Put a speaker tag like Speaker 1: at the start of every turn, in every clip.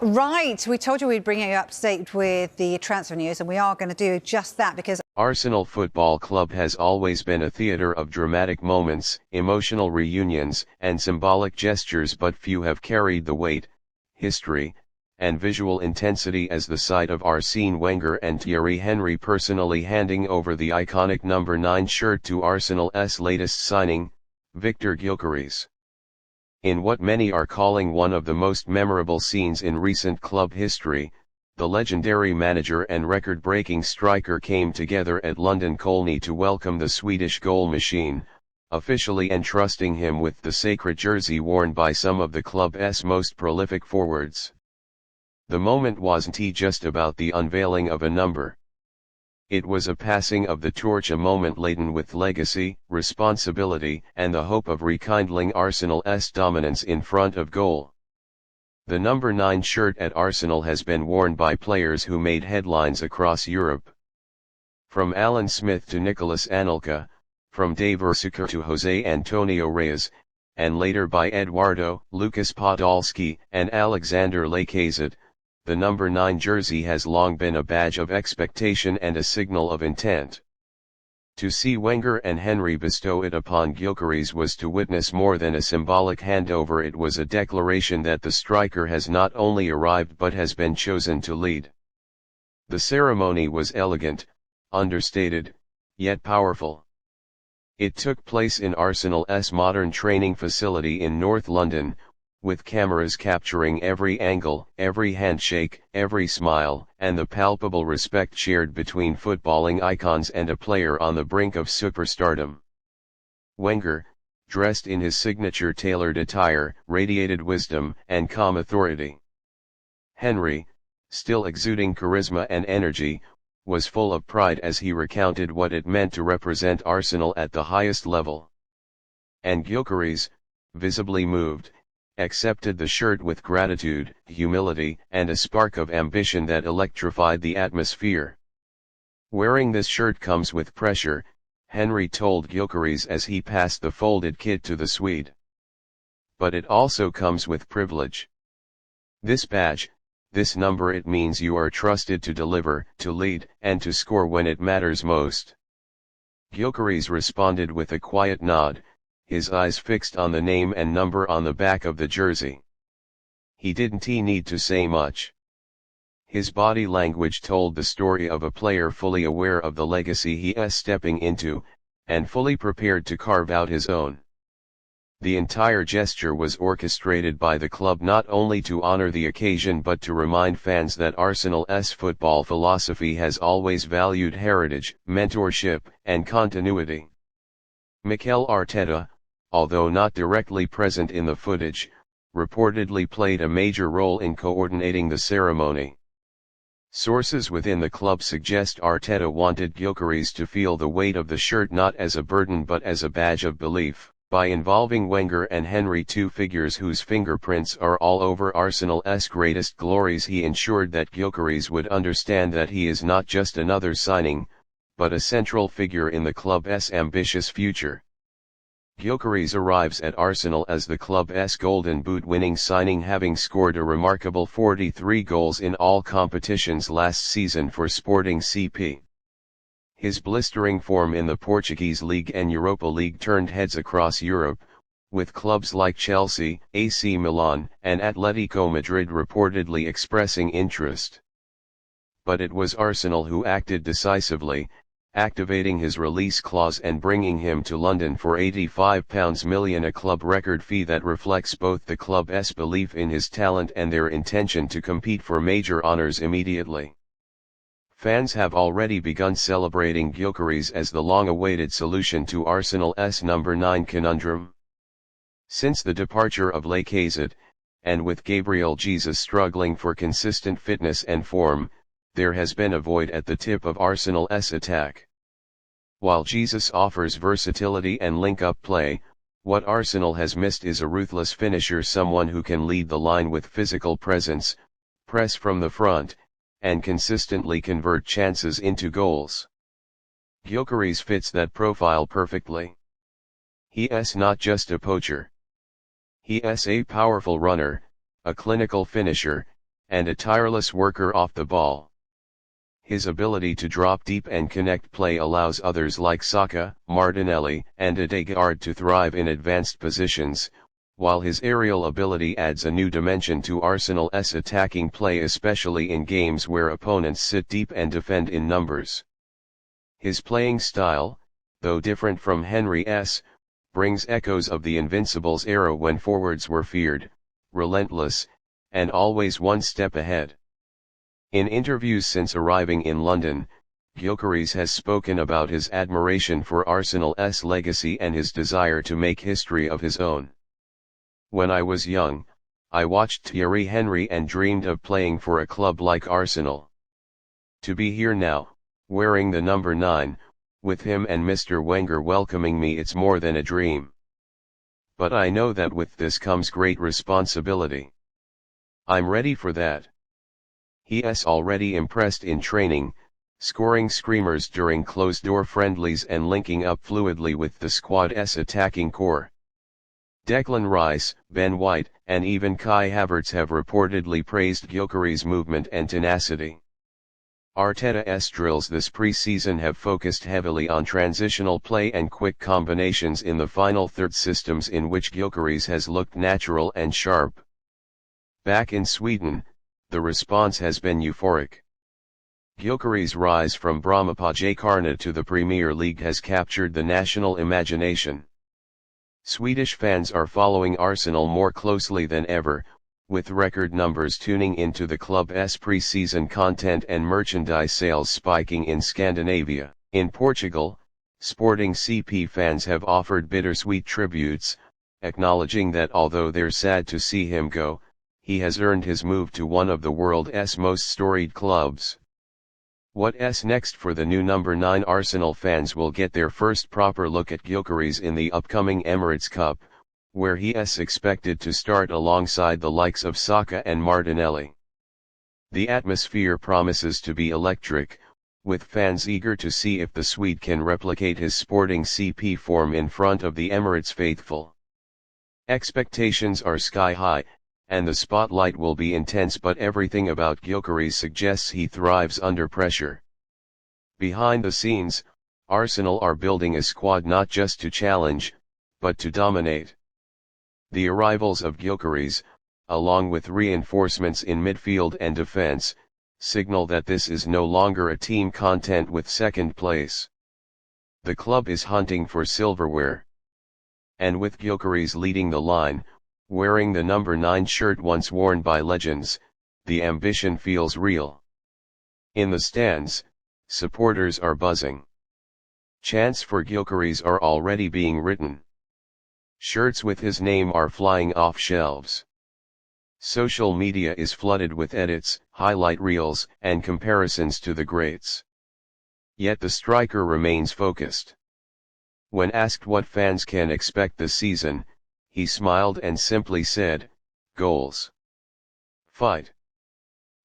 Speaker 1: Right, we told you we'd bring you up to date with the transfer news, and we are going to do just that because
Speaker 2: Arsenal Football Club has always been a theatre of dramatic moments, emotional reunions, and symbolic gestures, but few have carried the weight, history, and visual intensity as the sight of Arsène Wenger and Thierry Henry personally handing over the iconic number 9 shirt to Arsenal's latest signing, Victor Gyökeres. In what many are calling one of the most memorable scenes in recent club history, the legendary manager and record-breaking striker came together at London Colney to welcome the Swedish goal machine, officially entrusting him with the sacred jersey worn by some of the club's most prolific forwards. The moment wasn't just about the unveiling of a number. It was a passing of the torch, a moment laden with legacy, responsibility, and the hope of rekindling Arsenal's dominance in front of goal. The number 9 shirt at Arsenal has been worn by players who made headlines across Europe. From Alan Smith to Nicolas Anelka, from Dave Ursuker to Jose Antonio Reyes, and later by Eduardo, Lucas Podolski, and Alexander Lacazette, the number 9 jersey has long been a badge of expectation and a signal of intent. To see Wenger and Henry bestow it upon Gilkeries was to witness more than a symbolic handover. It was a declaration that the striker has not only arrived but has been chosen to lead. The ceremony was elegant, understated, yet powerful. It took place in Arsenal's modern training facility in North London, with cameras capturing every angle, every handshake, every smile, and the palpable respect shared between footballing icons and a player on the brink of superstardom. Wenger, dressed in his signature tailored attire, radiated wisdom and calm authority. Henry, still exuding charisma and energy, was full of pride as he recounted what it meant to represent Arsenal at the highest level. And Gilkeries, visibly moved, accepted the shirt with gratitude, humility, and a spark of ambition that electrified the atmosphere. "Wearing this shirt comes with pressure," Henry told Gilkeries as he passed the folded kit to the Swede. "But it also comes with privilege. This badge, this number, it means you are trusted to deliver, to lead, and to score when it matters most." Gilkeries responded with a quiet nod, his eyes fixed on the name and number on the back of the jersey. He didn't need to say much. His body language told the story of a player fully aware of the legacy he is stepping into, and fully prepared to carve out his own. The entire gesture was orchestrated by the club not only to honor the occasion but to remind fans that Arsenal's football philosophy has always valued heritage, mentorship, and continuity. Mikel Arteta, although not directly present in the footage, reportedly played a major role in coordinating the ceremony. Sources within the club suggest Arteta wanted Gilkeries to feel the weight of the shirt not as a burden but as a badge of belief. By involving Wenger and Henry, two figures whose fingerprints are all over Arsenal's greatest glories, he ensured that Gilkeries would understand that he is not just another signing, but a central figure in the club's ambitious future. Gilkeries arrives at Arsenal as the club's Golden Boot-winning signing, having scored a remarkable 43 goals in all competitions last season for Sporting CP. His blistering form in the Portuguese League and Europa League turned heads across Europe, with clubs like Chelsea, AC Milan, and Atletico Madrid reportedly expressing interest. But it was Arsenal who acted decisively, activating his release clause and bringing him to London for £85 million, a club record fee that reflects both the club's belief in his talent and their intention to compete for major honours immediately. Fans have already begun celebrating Gilkeries as the long-awaited solution to Arsenal's number 9 conundrum. Since the departure of Lacazette, and with Gabriel Jesus struggling for consistent fitness and form, there has been a void at the tip of Arsenal's attack. While Jesus offers versatility and link-up play, what Arsenal has missed is a ruthless finisher, someone who can lead the line with physical presence, press from the front, and consistently convert chances into goals. Gilkeries fits that profile perfectly. He is not just a poacher. He is a powerful runner, a clinical finisher, and a tireless worker off the ball. His ability to drop deep and connect play allows others like Saka, Martinelli, and Odegaard to thrive in advanced positions, while his aerial ability adds a new dimension to Arsenal's attacking play, especially in games where opponents sit deep and defend in numbers. His playing style, though different from Henry's, brings echoes of the Invincibles era when forwards were feared, relentless, and always one step ahead. In interviews since arriving in London, Gilkeries has spoken about his admiration for Arsenal's legacy and his desire to make history of his own. "When I was young, I watched Thierry Henry and dreamed of playing for a club like Arsenal. To be here now, wearing the number 9, with him and Mr. Wenger welcoming me, it's more than a dream. But I know that with this comes great responsibility. I'm ready for that." He's already impressed in training, scoring screamers during closed-door friendlies and linking up fluidly with the squad's attacking core. Declan Rice, Ben White, and even Kai Havertz have reportedly praised Gyökeres' movement and tenacity. Arteta's drills this pre-season have focused heavily on transitional play and quick combinations in the final third, systems in which Gyökeres has looked natural and sharp. Back in Sweden, the response has been euphoric. Gyökeres' rise from Brommapojkarna to the Premier League has captured the national imagination. Swedish fans are following Arsenal more closely than ever, with record numbers tuning into the club's pre-season content and merchandise sales spiking in Scandinavia. In Portugal, Sporting CP fans have offered bittersweet tributes, acknowledging that although they're sad to see him go, he has earned his move to one of the world's most storied clubs. What's next for the new number 9? Arsenal fans will get their first proper look at Gilkeries in the upcoming Emirates Cup, where he is expected to start alongside the likes of Saka and Martinelli. The atmosphere promises to be electric, with fans eager to see if the Swede can replicate his Sporting CP form in front of the Emirates faithful. Expectations are sky high, and the spotlight will be intense, but everything about Gilkeries suggests he thrives under pressure. Behind the scenes, Arsenal are building a squad not just to challenge, but to dominate. The arrivals of Gilkeries, along with reinforcements in midfield and defense, signal that this is no longer a team content with second place. The club is hunting for silverware. And with Gilkeries leading the line, wearing the number 9 shirt once worn by legends, the ambition feels real. In the stands, supporters are buzzing. Chants for Gilkeries are already being written. Shirts with his name are flying off shelves. Social media is flooded with edits, highlight reels, and comparisons to the greats. Yet the striker remains focused. When asked what fans can expect this season, he smiled and simply said, "Goals. Fight.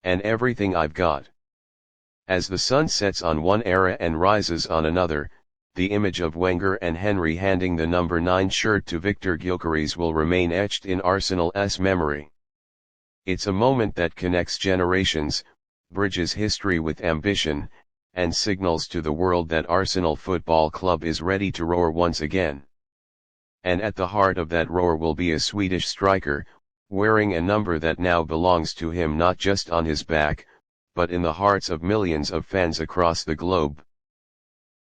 Speaker 2: And everything I've got." As the sun sets on one era and rises on another, the image of Wenger and Henry handing the number 9 shirt to Victor Gyökeres will remain etched in Arsenal's memory. It's a moment that connects generations, bridges history with ambition, and signals to the world that Arsenal Football Club is ready to roar once again. And at the heart of that roar will be a Swedish striker, wearing a number that now belongs to him not just on his back, but in the hearts of millions of fans across the globe.